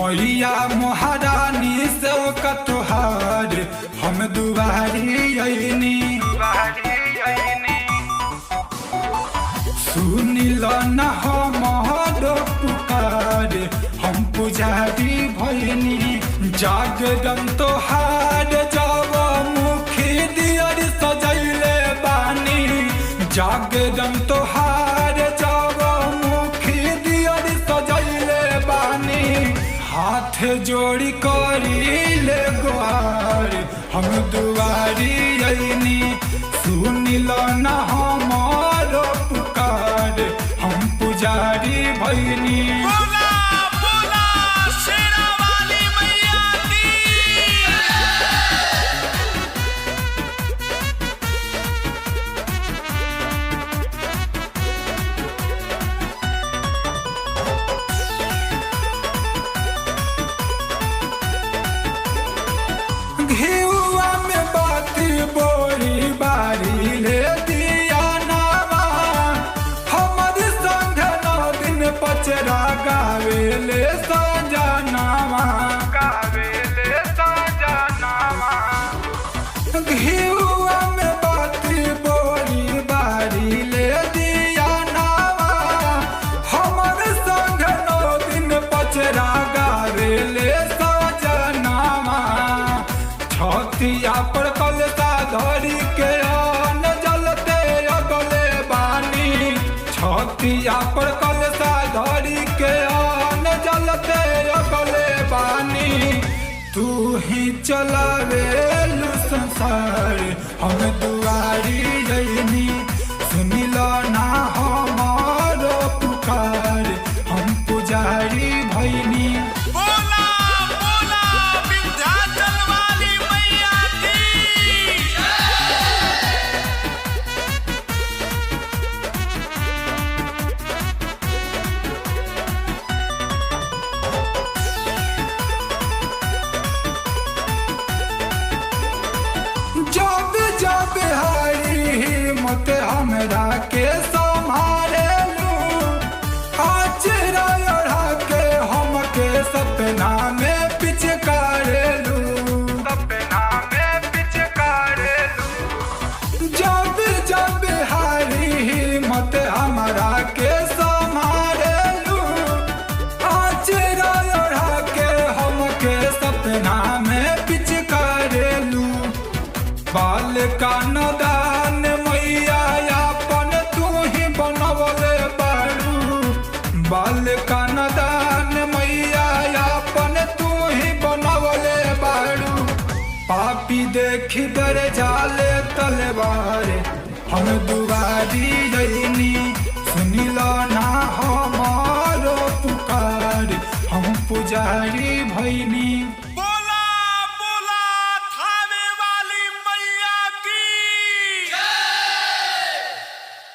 मैया महारानी से कतोहार हम दुआरी अइनी सुनिल न हमारो पुकार हम पुजारी भइनी जागरण तोहार जब मुखी दियर सजैले बानी जागरण तोहार जब मुखी दियर सजैले बानी हाथ जोड़ी करीले गुहार हम दुआरी अइनी सुनिल न हमारो पुकार हम पुजारी भइनी। घिउआ में बाती बोरी बारी ले दिया नामा हमर संग 9 दिन पचरा गावे ले सजनामा घिउआ में बाती बोरी बारी ले दिया नामा हमर संग 9 दिन पचरा गावे ले सजनामा छतिया पर कलता धरी के अन्न जलते अगले बानी छतिया पर कलता धरी के अन्न जलते अगले बानी तू ही चलावे संसार हम दुआरी अइनी सुनिल ना हमारो पुकार हम पुजारी भइनी। जब जब हारी हिम्मत हमरा के संभाले लू आचरा ओढ़ा के हमके सपना में पिचकारे लू जब जब हारी हिम्मत हमरा के संभाले लू आचरा ओढ़ा के हमके सपना में पिचकारे लू बाल का नदान मैया अपन तू ही बनवले बारू बाल का नदान मैया अपन तू ही बनवले बारू पापी देखी डर जाले तलवार हम दुआरी